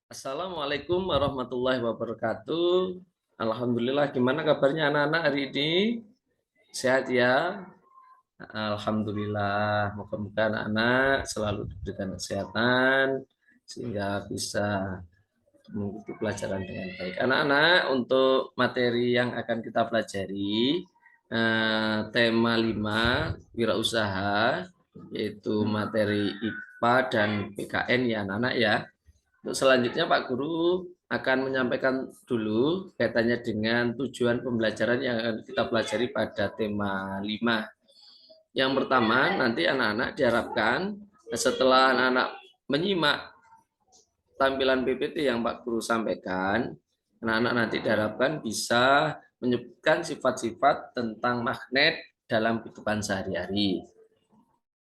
Assalamualaikum warahmatullahi wabarakatuh. Alhamdulillah, gimana kabarnya anak-anak hari ini? Sehat ya? Alhamdulillah, moga-moga anak-anak selalu diberikan kesehatan sehingga bisa mengikuti pelajaran dengan baik. Anak-anak, untuk materi yang akan kita pelajari, tema 5 wirausaha, yaitu materi IPA dan PKN ya anak-anak ya. Untuk selanjutnya Pak Guru akan menyampaikan dulu kaitannya dengan tujuan pembelajaran yang akan kita pelajari pada tema 5. Yang pertama, nanti anak-anak diharapkan setelah anak-anak menyimak tampilan PPT yang Pak Guru sampaikan, anak-anak nanti diharapkan bisa menyebutkan sifat-sifat tentang magnet dalam kehidupan sehari-hari.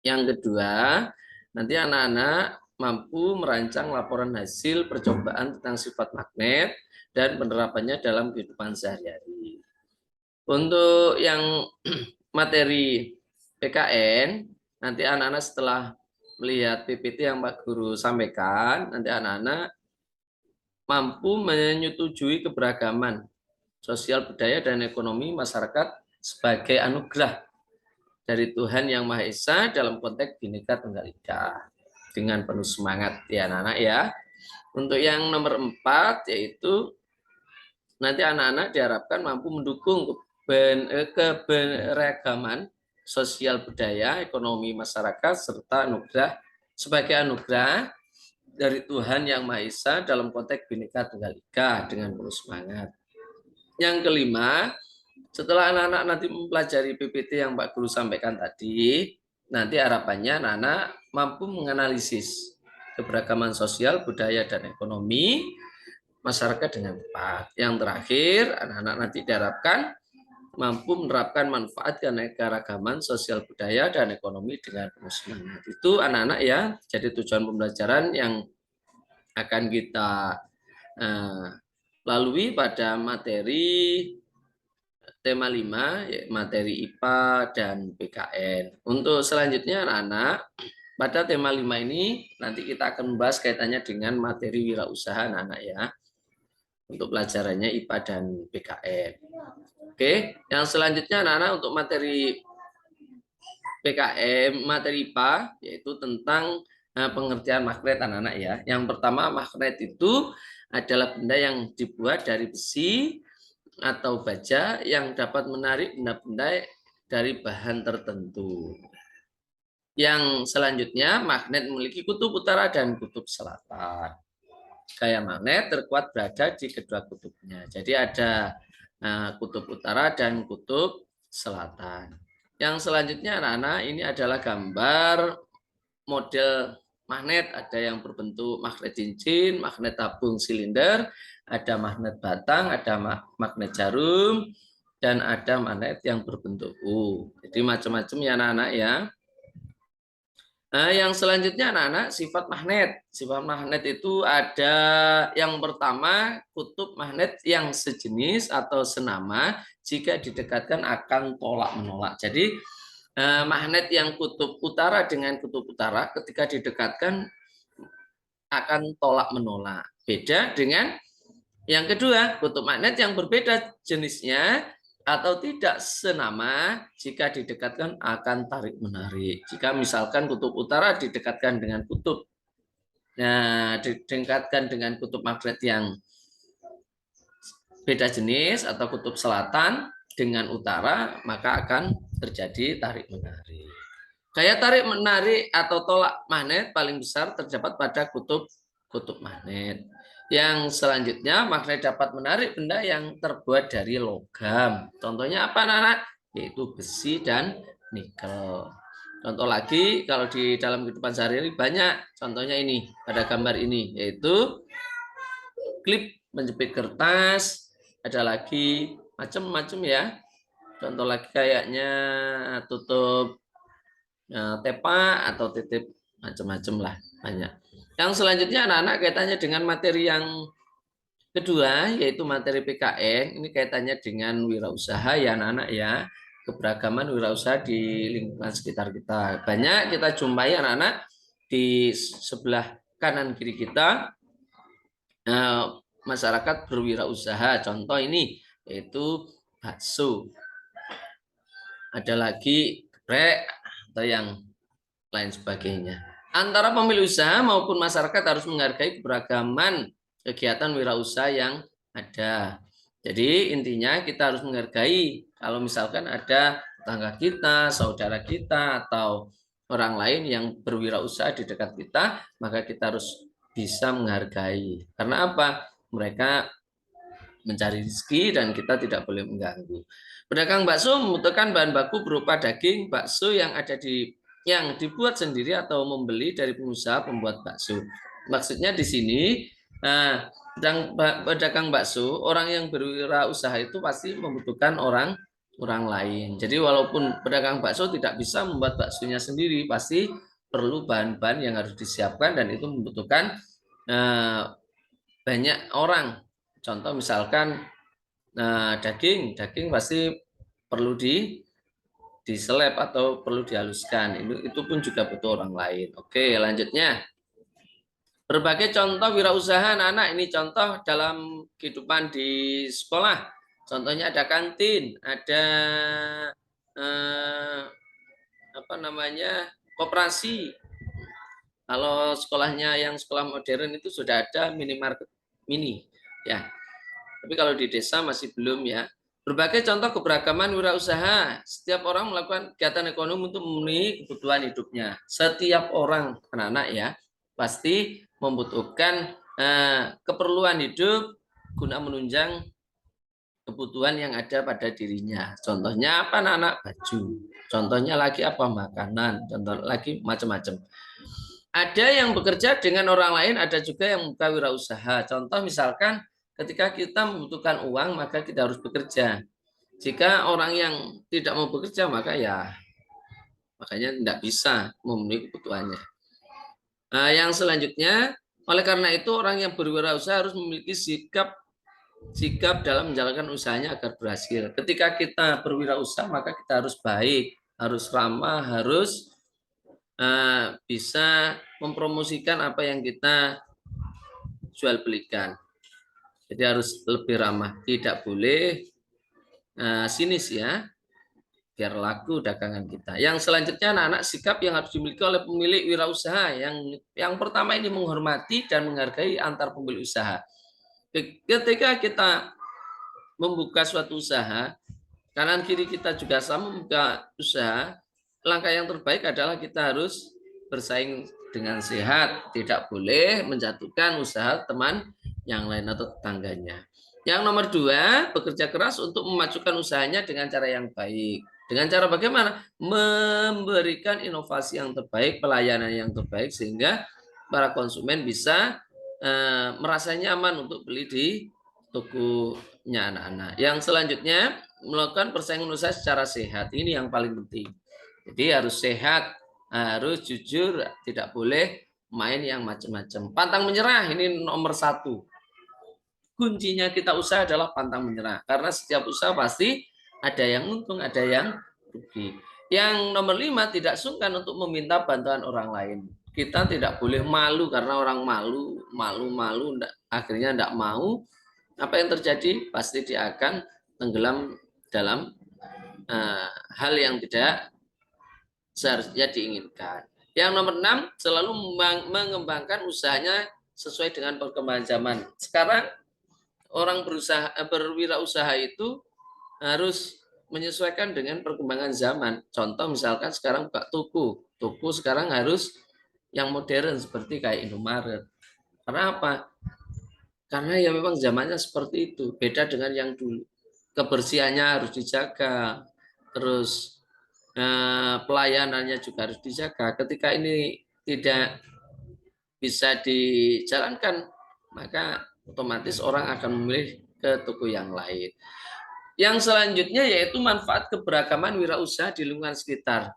Yang kedua, nanti anak-anak mampu merancang laporan hasil percobaan tentang sifat magnet dan penerapannya dalam kehidupan sehari-hari. Untuk yang materi PKN, nanti anak-anak setelah melihat PPT yang Pak Guru sampaikan, nanti anak-anak mampu menyetujui keberagaman sosial budaya dan ekonomi masyarakat sebagai anugerah dari Tuhan Yang Maha Esa dalam konteks Bhinneka Tunggal Ika dengan penuh semangat ya anak-anak ya. Untuk yang nomor 4 yaitu nanti anak-anak diharapkan mampu mendukung keberagaman sosial budaya, ekonomi masyarakat serta anugerah sebagai anugerah dari Tuhan Yang Maha Esa dalam konteks Bhinneka Tunggal Ika dengan penuh semangat. Yang kelima, setelah anak-anak nanti mempelajari PPT yang Pak Guru sampaikan tadi, nanti harapannya anak-anak mampu menganalisis keberagaman sosial, budaya, dan ekonomi masyarakat dengan tepat. Yang terakhir, anak-anak nanti diharapkan mampu menerapkan manfaat keanekaragaman sosial budaya dan ekonomi dengan penuh semangat. Itu anak-anak ya, jadi tujuan pembelajaran yang akan kita lalui pada materi tema 5, materi IPA dan PKN. Untuk selanjutnya anak-anak, pada tema 5 ini nanti kita akan membahas kaitannya dengan materi wirausaha anak-anak ya. Untuk pelajarannya IPA dan PKN. Oke, yang selanjutnya anak-anak untuk materi PKM, materi IPA yaitu tentang pengertian magnet anak-anak ya. Yang pertama, magnet itu adalah benda yang dibuat dari besi atau baja yang dapat menarik benda-benda dari bahan tertentu. Yang selanjutnya, magnet memiliki kutub utara dan kutub selatan. Gaya magnet terkuat berada di kedua kutubnya. Jadi ada kutub utara dan kutub selatan. Yang selanjutnya anak-anak ini adalah gambar model magnet. Ada yang berbentuk magnet cincin, magnet tabung silinder, ada magnet batang, ada magnet jarum, dan ada magnet yang berbentuk U. Jadi macam-macam ya anak-anak ya. Nah, yang selanjutnya anak-anak sifat magnet. Sifat magnet itu ada yang pertama kutub magnet yang sejenis atau senama jika didekatkan akan tolak menolak. Jadi magnet yang kutub utara dengan kutub utara ketika didekatkan akan tolak menolak. Beda dengan yang kedua, kutub magnet yang berbeda jenisnya atau tidak senama jika didekatkan akan tarik menarik. Jika misalkan kutub utara didekatkan dengan kutub, nah didekatkan dengan kutub magnet yang beda jenis atau kutub selatan dengan utara, maka akan terjadi tarik menarik. Gaya tarik menarik atau tolak magnet paling besar terdapat pada kutub magnet. Yang selanjutnya, magnet dapat menarik benda yang terbuat dari logam. Contohnya apa, anak-anak? Yaitu besi dan nikel. Contoh lagi, kalau di dalam kehidupan sehari-hari banyak. Contohnya ini, pada gambar ini, yaitu klip menjepit kertas. Ada lagi macam-macam ya. Contoh lagi kayaknya tutup tepa atau titip macam-macam lah, banyak. Yang selanjutnya anak-anak kaitannya dengan materi yang kedua yaitu materi PKN. Ini kaitannya dengan wirausaha ya anak-anak ya, keberagaman wirausaha di lingkungan sekitar kita. Banyak kita jumpai anak-anak di sebelah kanan kiri kita masyarakat berwirausaha. Contoh ini yaitu bakso. Ada lagi geprek atau yang lain sebagainya. Antara pemilik usaha maupun masyarakat harus menghargai keberagaman kegiatan wirausaha yang ada. Jadi intinya kita harus menghargai kalau misalkan ada tetangga kita, saudara kita, atau orang lain yang berwirausaha di dekat kita, maka kita harus bisa menghargai. Karena apa? Mereka mencari rezeki dan kita tidak boleh mengganggu. Pedagang bakso membutuhkan bahan baku berupa daging bakso yang dibuat sendiri atau membeli dari pengusaha pembuat bakso. Maksudnya di sini, pedagang bakso, orang yang berwirausaha itu pasti membutuhkan orang lain. Jadi walaupun pedagang bakso tidak bisa membuat baksonya sendiri, pasti perlu bahan-bahan yang harus disiapkan dan itu membutuhkan banyak orang. Contoh misalkan daging pasti perlu diseleb atau perlu dihaluskan. Itu pun juga butuh orang lain. Oke, lanjutnya. Berbagai contoh wirausaha anak-anak, ini contoh dalam kehidupan di sekolah. Contohnya ada kantin, ada koperasi. Kalau sekolahnya yang sekolah modern itu sudah ada minimarket mini, ya. Tapi kalau di desa masih belum, ya. Berbagai contoh keberagaman wirausaha. Setiap orang melakukan kegiatan ekonomi untuk memenuhi kebutuhan hidupnya. Setiap orang, anak-anak ya, pasti membutuhkan keperluan hidup guna menunjang kebutuhan yang ada pada dirinya. Contohnya apa, anak-anak? Baju. Contohnya lagi apa? Makanan. Contoh lagi macam-macam. Ada yang bekerja dengan orang lain, ada juga yang membuka wirausaha. Contoh misalkan ketika kita membutuhkan uang, maka kita harus bekerja. Jika orang yang tidak mau bekerja, makanya tidak bisa memenuhi kebutuhannya. Yang selanjutnya, oleh karena itu orang yang berwirausaha harus memiliki sikap dalam menjalankan usahanya agar berhasil. Ketika kita berwirausaha, maka kita harus baik, harus ramah, harus bisa mempromosikan apa yang kita jual belikan. Jadi harus lebih ramah, tidak boleh sinis ya, biar laku dagangan kita. Yang selanjutnya anak-anak, sikap yang harus dimiliki oleh pemilik wirausaha. Yang pertama ini menghormati dan menghargai antar pemilik usaha. Ketika kita membuka suatu usaha, kanan kiri kita juga sama membuka usaha, langkah yang terbaik adalah kita harus bersaing dengan sehat, tidak boleh menjatuhkan usaha teman yang lain atau tetangganya. Yang nomor 2, bekerja keras untuk memajukan usahanya dengan cara yang baik. Dengan cara bagaimana? Memberikan inovasi yang terbaik, pelayanan yang terbaik, sehingga para konsumen bisa merasa nyaman untuk beli di tokonya anak-anak. Yang selanjutnya, melakukan persaingan usaha secara sehat. Ini yang paling penting. Jadi harus sehat, harus jujur, tidak boleh main yang macam-macam. Pantang menyerah ini nomor 1. Kuncinya kita usaha adalah pantang menyerah. Karena setiap usaha pasti ada yang untung, ada yang rugi. Yang nomor 5, tidak sungkan untuk meminta bantuan orang lain. Kita tidak boleh malu, karena orang malu, akhirnya tidak mau. Apa yang terjadi? Pasti dia akan tenggelam dalam hal yang tidak seharusnya diinginkan. Yang nomor 6, selalu mengembangkan usahanya sesuai dengan perkembangan zaman. Sekarang orang berwirausaha itu harus menyesuaikan dengan perkembangan zaman. Contoh misalkan sekarang buka toko sekarang harus yang modern seperti kayak Indomaret. Karena apa? Karena ya memang zamannya seperti itu, beda dengan yang dulu. Kebersihannya harus dijaga, terus pelayanannya juga harus dijaga. Ketika ini tidak bisa dijalankan, maka otomatis orang akan memilih ke toko yang lain. Yang selanjutnya yaitu manfaat keberagaman wirausaha di lingkungan sekitar.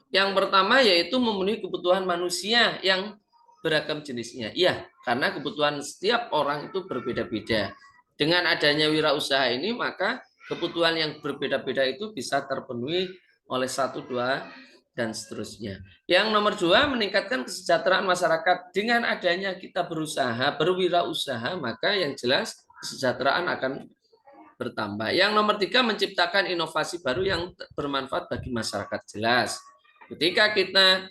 Yang pertama yaitu memenuhi kebutuhan manusia yang beragam jenisnya. Iya, karena kebutuhan setiap orang itu berbeda-beda. Dengan adanya wirausaha ini, maka kebutuhan yang berbeda-beda itu bisa terpenuhi oleh 1, 2 dan seterusnya. Yang nomor 2, meningkatkan kesejahteraan masyarakat. Dengan adanya kita berusaha, berwirausaha, maka yang jelas kesejahteraan akan bertambah. Yang nomor 3, menciptakan inovasi baru yang bermanfaat bagi masyarakat. Jelas. Ketika kita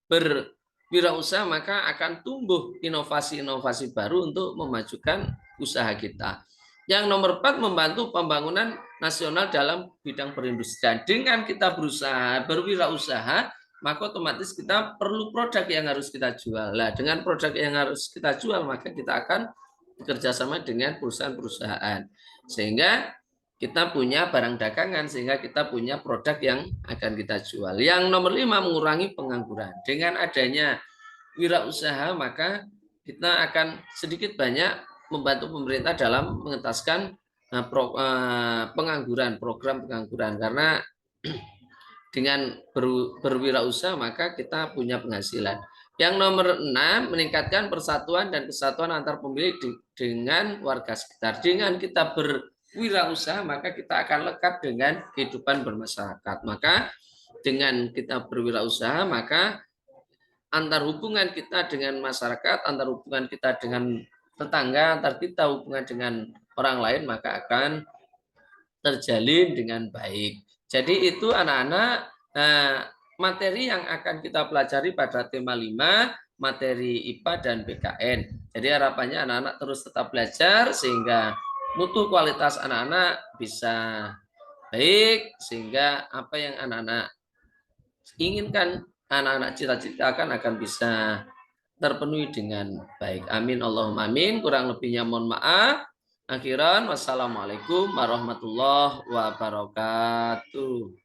berwirausaha, maka akan tumbuh inovasi-inovasi baru untuk memajukan usaha kita. Yang nomor 4, membantu pembangunan nasional dalam bidang perindustrian. Dengan kita berusaha, berwirausaha, maka otomatis kita perlu produk yang harus kita jual. Nah, dengan produk yang harus kita jual, maka kita akan bekerja sama dengan perusahaan-perusahaan. Sehingga kita punya barang dagangan, sehingga kita punya produk yang akan kita jual. Yang nomor 5, mengurangi pengangguran. Dengan adanya wirausaha, maka kita akan sedikit banyak membantu pemerintah dalam mengentaskan pengangguran, program pengangguran. Karena dengan berwirausaha maka kita punya penghasilan. Yang nomor 6, meningkatkan persatuan dan kesatuan antar pemilik dengan warga sekitar. Dengan kita berwirausaha maka kita akan lekat dengan kehidupan bermasyarakat. Maka dengan kita berwirausaha maka antar hubungan kita dengan masyarakat, antar hubungan kita dengan tetangga, antar kita hubungan dengan orang lain maka akan terjalin dengan baik. Jadi itu anak-anak materi yang akan kita pelajari pada tema 5, materi IPA dan BKN. Jadi harapannya anak-anak terus tetap belajar sehingga mutu kualitas anak-anak bisa baik, sehingga apa yang anak-anak inginkan, anak-anak cita-citakan akan bisa terpenuhi dengan baik. Amin Allahumma amin. Kurang lebihnya mohon maaf. Akhiran wassalamualaikum warahmatullahi wabarakatuh.